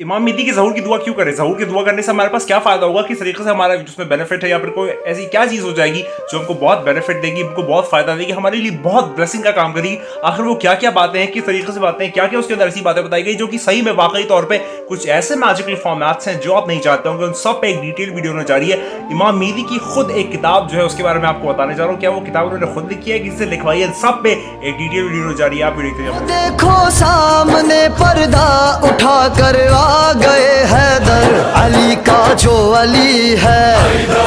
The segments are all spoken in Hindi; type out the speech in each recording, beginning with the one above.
इमाम मेहदी की ज़हूर की दुआ क्यों करें? ज़हूर की दुआ करने से हमारे पास क्या फ़ायदा होगा, किस तरीके से हमारा उसमें बेनिफिट है, या फिर कोई ऐसी क्या चीज़ हो जाएगी जो हमको बहुत बेनिफिट देगी, हमको बहुत फ़ायदा देगी, हमारे लिए बहुत ब्लेसिंग का काम करेगी? आखिर वो क्या क्या बातें हैं, किस तरीके से बातें हैं, क्या क्या उसके अंदर ऐसी बातें बताई गई जो कि सही में वाकई तौर पर कुछ ऐसे मैजिकल फॉर्मेट्स हैं जो आप नहीं चाहते होंगे, उन सब पे एक डिटेल वीडियो होने जा रही है। इमाम मेहदी की खुद एक किताब जो है उसके बारे में आपको बताने जा रहा हूँ। क्या वो किताब उन्होंने खुद लिखी है, किससे लिखवाई है, सब पे एक डिटेल वीडियो होने जा रही है। आप वीडियो देखो सामने पर्दा उठा कर आ गए हैदर, अली का जो अली है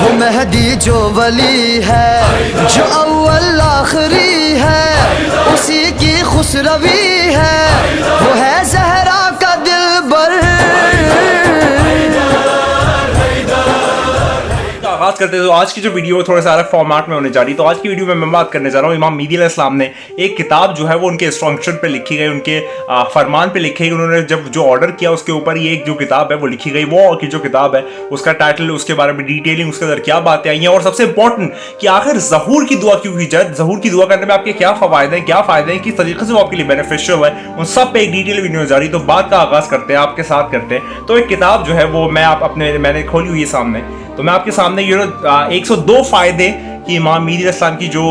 वो मेहदी जो वली है, जो अव्वल आखिरी है उसी की खुसरवी है, वो है ज़हरा का दिलबर। आगाज करते हैं। तो आज की जो वीडियो थोड़ा सा अलग फॉर्मेट में होने जा रही है। तो आज की वीडियो में मैं बात करने जा रहा हूँ इमाम मेहदी अलैहिस्सलाम ने एक किताब जो है वो उनके इंस्ट्रक्शन पे लिखी गई, उनके फरमान पे लिखी गई। उन्होंने जब जो ऑर्डर किया उसके ऊपर ही एक जो किताब है वो लिखी गई। वो की जो किताब है उसका टाइटल, उसके बारे में डिटेलिंग, उसके अंदर क्या बातें आई हैं, और सबसे इंपॉर्टेंट कि आखिर ज़हूर की दुआ क्यों की जाए, ज़हूर की दुआ करने में आपके क्या फ़ायदे हैं, क्या फ़ायदे हैं, किस तरीके से वो आपके लिए बेनिफिशियल है, उन सब पे एक डिटेल वीडियो जा रही है। तो बात का आगाज़ करते हैं, आपके साथ करते हैं। तो एक किताब जो है वो मैंने खोली हुई है सामने, तो मैं आपके सामने 102 फायदे कि इमाम मेहदी अलैहिस्सलाम की जो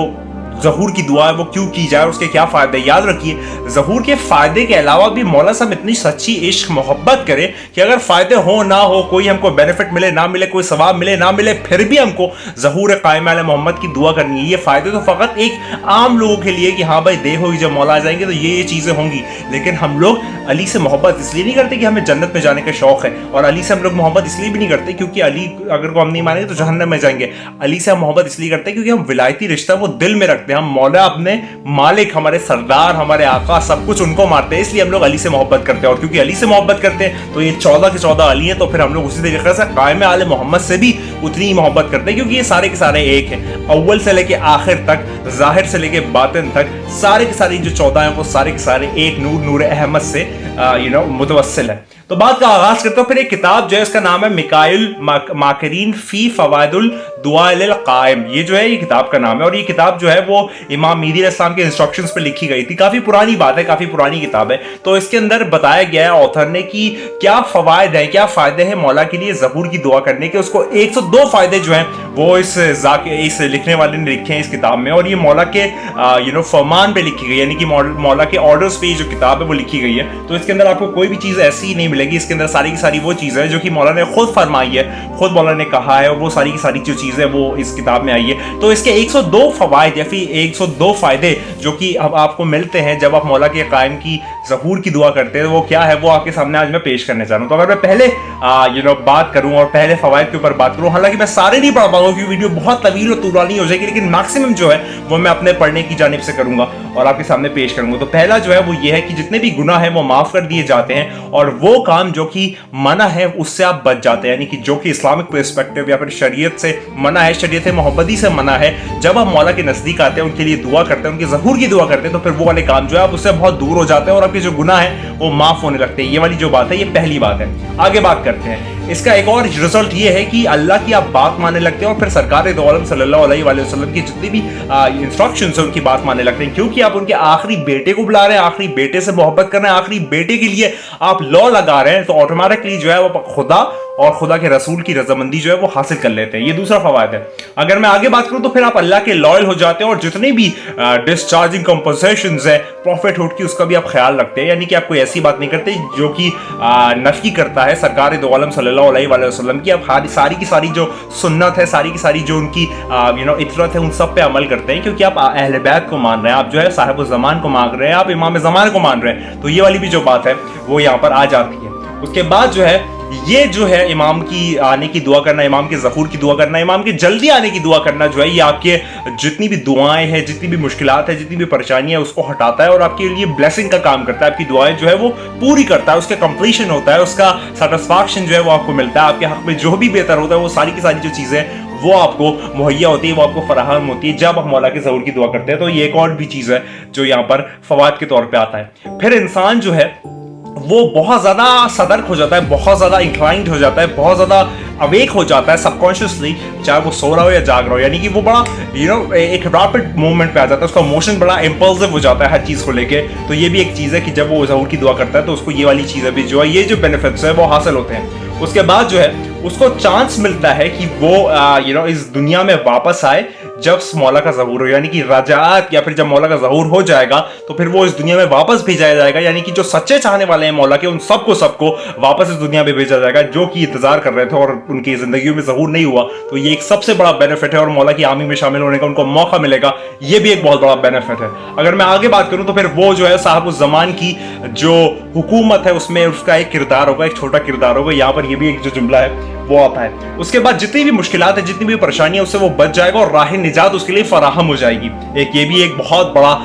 ज़हूर की दुआ है वो क्यों की जाए, उसके क्या फ़ायदे। याद रखिए, ज़हूर के फ़ायदे के अलावा भी मौला साहब इतनी सच्ची इश्क मोहब्बत करे कि अगर फ़ायदे हो ना हो, कोई हमको बेनिफिट मिले ना मिले, कोई सवाब मिले ना मिले, फिर भी हमको ज़हूर क़ाइम आले मोहम्मद की दुआ करनी है। ये फ़ायदे तो फ़कत एक आम लोगों के लिए कि हाँ भाई देखो होगी, जब मौला आ जाएंगे तो ये चीज़ें होंगी। लेकिन हम लोग अली से मोहब्बत इसलिए नहीं करते कि हमें जन्नत में जाने का शौक़ है, और अली से हम लोग मोहब्बत इसलिए भी नहीं करते क्योंकि अली अगर को हम नहीं मानेंगे तो जहन्नम में जाएंगे। अली से हम मोहब्बत इसलिए करते हैं क्योंकि हम विलायती रिश्ता वो दिल में रखते हैं। हम मौला अपने मालिक, हमारे सरदार, हमारे आका, सब कुछ उनको मारते हैं, इसलिए हम लोग अली से मोहब्बत करते हैं। और क्योंकि अली से मोहब्बत करते हैं तो ये 14 के 14 अली हैं, तो फिर हम लोग उसी तरीके से क़ाइम आले मोहम्मद से भी उतनी ही मोहब्बत करते हैं, क्योंकि ये सारे के सारे एक हैं। अव्वल से लेके आखिर तक, जाहिर से लेके बातिन तक, सारे के सारे जो 14 हैं वो सारे के सारे एक नूर अहमद से मुतवस्सिल है। तो बात का आगाज करते हो। फिर एक किताब जो है इसका नाम है मिकाइल माकरीन फी फवाइदुल दुआ लिल कायम, ये जो है ये किताब का नाम है। और ये किताब जो है वो इमाम मेहदी अलैहिस्सलाम के इंस्ट्रक्शंस पे लिखी गई थी। काफी पुरानी बात है, काफी पुरानी किताब है। तो इसके अंदर बताया गया है ऑथर ने कि क्या फवायद है, क्या फायदे हैं मौला के लिए ज़हूर की दुआ करने के। उसको 102 फायदे जो हैं वो इस लिखने वाले ने लिखे हैं इस किताब में। और ये मौला के फरमान पे लिखी गई, यानी कि मौला के ऑर्डर्स पे जो किताब है वो लिखी गई है। तो इसके अंदर आपको कोई भी चीज़ ऐसी नहीं मिलेगी। इसके अंदर सारी की सारी वो चीज़ें हैं जो कि मौला ने खुद फरमाई है, खुद मौला ने कहा है, और वो सारी की सारी जो चीज़ें वो इस किताब में आई है। तो इसके 102 फवायद या फिर 102 फायदे जो कि अब आपको मिलते हैं जब आप मौला के कायम की ज़हूर की दुआ करते हैं, वो क्या है वो आपके सामने आज मैं पेश करने जा रहा हूँ। तो अगर मैं पहले बात करूँ और पहले फवायद के ऊपर बात करूँ, हालांकि मैं सारे नहीं पढ़ पाऊंगा क्योंकि वीडियो बहुत तवील और तुरानी हो जाएगी, लेकिन मैक्सिमम जो है वो मैं अपने पढ़ने की जानिब से करूंगा और आपके सामने पेश करूंगा। तो पहला जो है वो ये है कि जितने भी गुनाह है वो माफ कर दिए जाते हैं, और वो काम जो कि मना है उससे आप बच जाते हैं, यानी कि जो कि इस्लामिक पर्सपेक्टिव या फिर शरीयत से मना है, शरीयत मोहब्बती से मना है। जब आप मौला के नजदीक आते हैं, उनके लिए दुआ करते हैं, उनकी ज़हूर की दुआ करते हैं, तो फिर वो वाले काम जो है आप उससे बहुत दूर हो जाते हैं और आपके जो गुनाह है वो माफ होने लगते हैं। ये वाली जो बात है ये पहली बात है। आगे बात करते हैं। इसका एक और रिजल्ट ये है कि अल्लाह की आप बात मानने लगते हैं और फिर सरकार दो आलम सल्लल्लाहु अलैहि वसल्लम की जितनी भी इंस्ट्रक्शंस है उनकी बात मानने लगते हैं, क्योंकि आप उनके आखिरी बेटे को बुला रहे हैं, आखिरी बेटे से मोहब्बत कर रहे हैं, आखिरी बेटे के लिए आप लॉ लगा रहे हैं। तो ऑटोमेटिकली जो है वो खुदा और खुदा के रसूल की रजामंदी जो है वो हासिल कर लेते हैं। ये दूसरा फवायद है। अगर मैं आगे बात करूं तो फिर आप अल्लाह के लॉयल हो जाते हैं और जितनी भी डिस्चार्जिंग कंपनसेशंस है प्रॉफिटहुड की, उसका भी आप ख्याल रखते हैं, यानी कि आप कोई ऐसी बात नहीं करते जो कि नफी करता है सरकार दो आलम सल्लल्लाहु अलैहि वसल्लम की। आप सारी की सारी जो सुन्नत है, सारी की सारी जो उनकी इतरत है, उन सब पे अमल करते हैं, क्योंकि आप अहले बैत को मान रहे हैं, आप जो है साहिब ज़मान को मान रहे हैं, आप इमाम ज़मान को मान रहे हैं। तो ये वाली भी जो बात है वो यहाँ पर आ जाती है। उसके बाद जो है ये जो है इमाम की आने की दुआ करना, इमाम के ज़हूर की दुआ करना, इमाम के जल्दी आने की दुआ करना जो है, ये आपके जितनी भी दुआएं हैं, जितनी भी मुश्किलात है, जितनी भी परेशानियां है उसको हटाता है और आपके लिए ब्लेसिंग का काम करता है। आपकी दुआएं जो है वो पूरी करता है, उसका कंप्लीशन होता है, उसका सेटिस्फैक्शन जो है वो आपको मिलता है। आपके हक में जो भी बेहतर होता है वो सारी की सारी जो चीज़ें वो आपको मुहैया होती है, वो आपको फराहम होती है जब आप मौला के ज़हूर की दुआ करते हैं। तो ये एक और भी चीज़ है जो यहाँ पर फवाद के तौर पर आता है। फिर इंसान जो है वो बहुत ज़्यादा सतर्क हो जाता है, बहुत ज़्यादा इंक्लाइंड हो जाता है, बहुत ज़्यादा अवेक हो जाता है सबकॉन्शियसली, चाहे वो सो रहा हो या जाग रहा हो, यानी कि वो बड़ा एक रैपिड मूवमेंट पे आ जाता है, उसका इमोशन बड़ा इम्पल्सिव हो जाता है हर चीज़ को लेके। तो ये भी एक चीज़ है कि जब वो ज़हूर की दुआ करता है तो उसको ये वाली चीज़ें भी जो है, ये जो बेनिफिट्स है वो हासिल होते हैं। उसके बाद जो है उसको चांस मिलता है कि वो इस दुनिया में वापस आए जब मौला का ज़हूर हो, यानी कि रजात, या फिर जब मौला का ज़हूर हो जाएगा तो फिर वो इस दुनिया में वापस भेजा जाएगा, यानी कि जो सच्चे चाहने वाले हैं मौला के उन सबको वापस इस दुनिया में भेजा जाएगा, जो कि इंतजार कर रहे थे और उनकी जिंदगी में ज़हूर नहीं हुआ। तो ये एक सबसे बड़ा बेनिफिट है और मौला की आर्मी में शामिल होने का उनको मौका मिलेगा, ये भी एक बहुत बड़ा बेनिफिट है। अगर मैं आगे बात करूं तो फिर वो जो है साहिब-उज़-ज़मान की जो हुकूमत है उसमें उसका एक किरदार होगा, एक छोटा किरदार होगा। यहाँ पर ये भी एक जो जुमला है वो आता है। उसके बाद जितनी भी मुश्किलात है, जितनी भी परेशानियां, उससे वो बच जाएगा और राह निजात उसके लिए फराहम हो जाएगी। एक ये भी एक बहुत बड़ा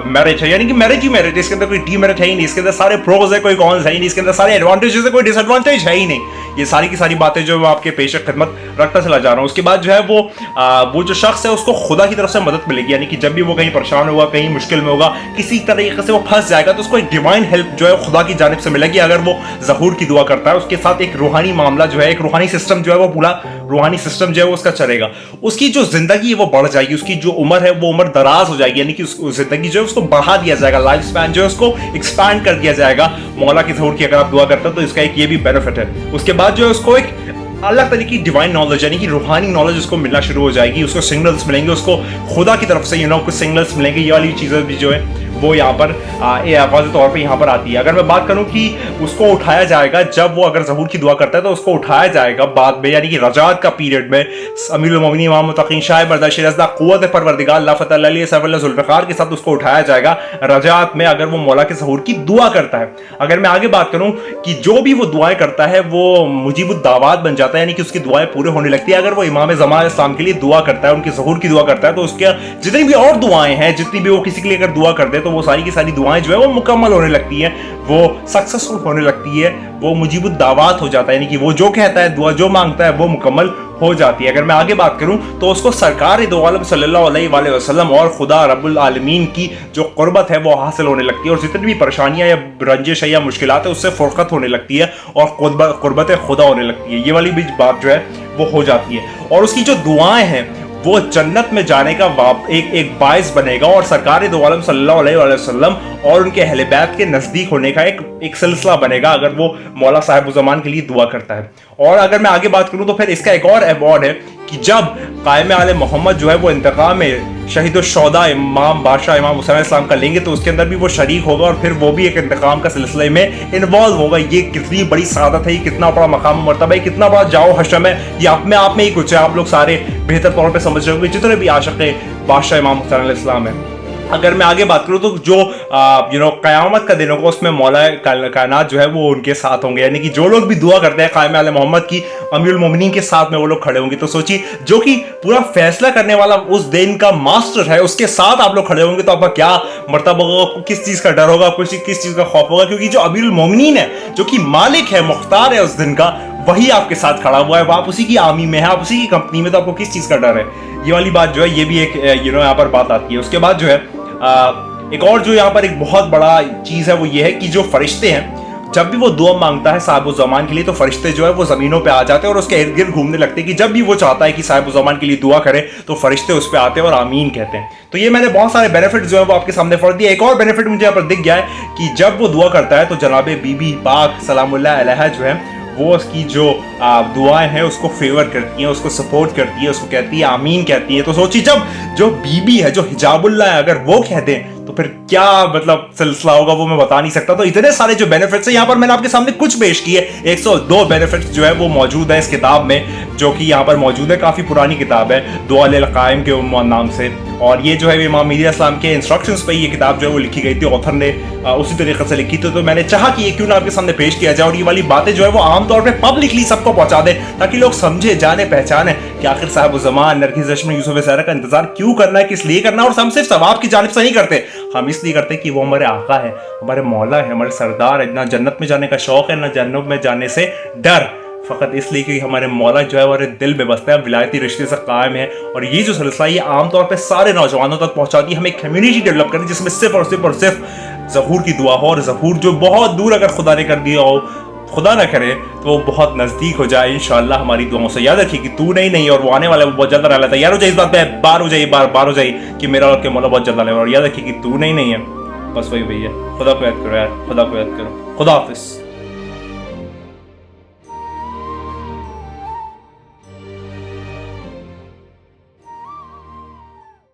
मैरिज है, यानी कि मैरिज ही मैरिज, इसके अंदर कोई डीमेरिट है ही नहीं, इसके अंदर सारे प्रोज है, कोई कॉन्स है ही नहीं, इसके अंदर सारे एडवांटेजेस है, कोई डिसएडवांटेज है ही नहीं। ये सारी की सारी बातें जो मैं आपके पेश खिदमत रखता चला जा रहा हूँ। उसके बाद जो है वो जो शख्स है उसको खुदा की तरफ से मदद मिलेगी, यानी कि जब भी वो कहीं परेशान होगा, कहीं मुश्किल में होगा, किसी तरीके से वो फंस जाएगा तो उसको एक डिवाइन हेल्प जो है खुदा की जानिब से मिलेगी। अगर वो ज़हूर की दुआ करता है, उसके साथ एक रूहानी मामला जो है, एक रूहानी सिस्टम जो है, वो पूरा रूहानी सिस्टम जो है वो उसका चलेगा। उसकी जो जिंदगी है वो बढ़ जाएगी, उसकी जो उम्र है वो उम्र दराज हो जाएगी, यानी कि जिंदगी जो है उसको बढ़ा दिया जाएगा, लाइफ स्पैन जो है उसको एक्सपैंड कर दिया जाएगा मौला की ज़हूर की अगर आप दुआ करते हो तो इसका एक ये भी बेनिफिट है। उसके बाद जो है उसको एक अलग तरीके की डिवाइन नॉलेज, यानी कि रूहानी नॉलेज उसको मिलना शुरू हो जाएगी, उसको सिग्नल्स मिलेंगे, उसको खुदा की तरफ से कुछ सिग्नल्स मिलेंगे। ये वाली चीज़ें भी जो है वो यहाँ पर वाज़ेह तौर पे यहाँ पर आती है। अगर मैं बात करूँ कि उसको उठाया जाएगा जब वो अगर ज़हूर की दुआ करता है तो उसको उठाया जाएगा बाद में, यानी कि रजात का पीरियड में अमीरुल मोमिनीन इमाम मुत्तकीन शाह बर्दाश्त रज़ा क़ुव्वत परवरदिगार अल्लाह फ़तह अलैहि सैफ़ुल ज़ुल्फ़िकार के साथ उसको उठाया जाएगा रजात में, अगर वो मौला के ज़हूर की दुआ करता है। अगर मैं आगे बात करूँ कि जो भी वो दुआएं करता है वो मुजीबुद दावात बन जाता है, यानी कि उसकी दुआएं पूरे होने लगती है। अगर वो इमाम ज़मान इस्लाम के लिए दुआ करता है, उनकी ज़हूर की दुआ करता है, तो उसके जितनी भी और दुआएं हैं, जितनी भी वो किसी के लिए अगर दुआ करते हैं तो वो सारी की सारी दुआएं जो है वो मुकम्मल होने लगती हैं, वो सक्सेसफुल होने लगती है, वो मुजीबुद दावात हो जाता है, यानी कि वो जो कहता है, दुआ जो मांगता है वो मुकम्मल हो जाती है। अगर मैं आगे बात करूं तो उसको सरकार दो आलम सल्लल्लाहु अलैहि वसल्लम और खुदा रब्बुल आलमीन की जो कुर्बत है वो हासिल होने लगती है, और जितनी भी परेशानियां या रंजिश है या मुश्किलात है उससे फुरकत होने लगती है और कुर्बत खुदा होने लगती है। ये वाली भी बात जो है वो हो जाती है, और उसकी जो दुआएं हैं वो जन्नत में जाने का एक बाइस बनेगा, और सरकार दो आलम सल्लल्लाहु अलैहि वसल्लम और उनके अहले बैत के नज़दीक होने का एक सिलसिला बनेगा अगर वो मौला साहिब-उज़-ज़मान के लिए दुआ करता है। और अगर मैं आगे बात करूं तो फिर इसका एक और अवार्ड है कि जब कायम आले मोहम्मद जो है वो इंतकाम में शहीद शोदा इमाम बादशाह इमाम हुसैन इस्लाम का लेंगे तो उसके अंदर भी वो शरीक होगा, और फिर वो भी एक इंतकाम का सिलसिले में इन्वॉल्व होगा। ये कितनी बड़ी सादत है, ये कितना बड़ा मकाम मर्तबा है, कितना बड़ा जाओ हशम है, ये अपने आप में ही कुछ है। आप लोग सारे बेहतर तौर पर समझ रहे होंगे जितने भी आशिक़ बादशाह इमाम हुसैन इस्लाम है। अगर मैं आगे बात करूं तो जो क़यामत का दिन होगा उसमें मौला कायनात जो है वो उनके साथ होंगे, यानी कि जो लोग भी दुआ करते हैं कायम आले मोहम्मद की अमीरुल मोमिनीन के साथ में वो लोग खड़े होंगे। तो सोचिए, जो कि पूरा फैसला करने वाला उस दिन का मास्टर है, उसके साथ आप लोग खड़े होंगे तो आपका क्या मर्तबा होगा, आपको किस चीज़ का डर होगा, आपको किस चीज़ का खौफ होगा, क्योंकि जो अमीरुल मोमिनीन है, जो कि मालिक है, मुख्तार है उस दिन का, वही आपके साथ खड़ा हुआ है, आप उसी की आर्मी में है, आप उसी की कंपनी में, तो आपको किस चीज़ का डर है। ये वाली बात जो है ये भी एक यहाँ पर बात आती है। उसके बाद जो है एक और जो यहाँ पर एक बहुत बड़ा चीज़ है वो ये है कि जो फरिश्ते हैं, जब भी वो दुआ मांगता है साहिब-उज़-ज़मान के लिए तो फरिश्ते जो है वो ज़मीनों पे आ जाते हैं और उसके इर्द गिर्द घूमने लगते हैं कि जब भी वो चाहता है कि साहिब-उज़्ज़मान के लिए दुआ करे तो फरिश्ते उस पर आते हैं और आमीन कहते हैं। तो ये मैंने बहुत सारे बेनिफिट जो है वो आपके सामने फर्ज दिया। एक और बेनिफिट मुझे यहाँ पर दिख गया है कि जब वो दुआ करता है तो जनाब बीबी पाक सलामुल्लाह अलैहा जो है वो उसकी जो दुआएं हैं उसको फेवर करती हैं, उसको सपोर्ट करती है, उसको कहती है आमीन कहती है। तो सोचिए, जब जो बीबी है, जो हिजाबुल्लाह है, अगर वो कह दें तो फिर क्या मतलब सिलसिला होगा वो मैं बता नहीं सकता। तो इतने सारे जो बेनिफिट्स हैं यहाँ पर मैंने आपके सामने कुछ पेश किए। 102 बेनिफिट्स जो है वो मौजूद है इस किताब में, जो कि यहाँ पर मौजूद है। काफ़ी पुरानी किताब है, दुआ लिल क़ाइम के नाम से, और ये जो है इमाम मीर इस्लाम के इंस्ट्रक्शंस पे ये किताब जो है वो लिखी गई थी, ऑथर ने उसी तरीके से लिखी थी। तो मैंने चाहा कि ये क्यों ना आपके सामने पेश किया जाए और ये वाली बातें जो है वो आमतौर पर पब्लिकली सबको पहुंचा दे, ताकि लोग समझे, जाने, पहचाने कि आखिर साहिब-उज़्ज़मान नरगिस जश्न यूसुफ ज़हरा का इंतजार क्यों करना है, किस लिए करना है। और हम सिर्फ सवाब की जानिब से नहीं करते, हम इसलिए करते कि वो हमारे आका है, हमारे मौला है, हमारे सरदार है। ना जन्नत में जाने का शौक है, ना जन्नत में जाने से डर, फ़कत इसलिए कि हमारे मौला जो है हमारे दिल में बसता है, विलायती रिश्ते से कायम है। और ये जो सिलसिला ये आमतौर पे सारे नौजवानों तक पहुंचाती है। हमें एक कम्युनिटी डेवलप करनी जिसमें सिर्फ और सिर्फ ज़हूर की दुआ हो, और ज़हूर जो बहुत दूर अगर खुदा ने कर दिया हो, खुदा ना करे तो वो बहुत नज़दीक हो जाए इंशाअल्लाह हमारी दुआओं से। याद रखिए कि तू नहीं और वो आने वाला है, वो बहुत जल्द आने वाला है। तैयार हो जाए इस बात पे, बार हो जाइए, बार हो जाइए कि मेरा और के मौला बहुत जल्द आने वाला है। और याद रखिए कि तू नहीं है, बस वही है। खुदा को याद करो यार, खुदा को याद करो। खुदा हाफिज़।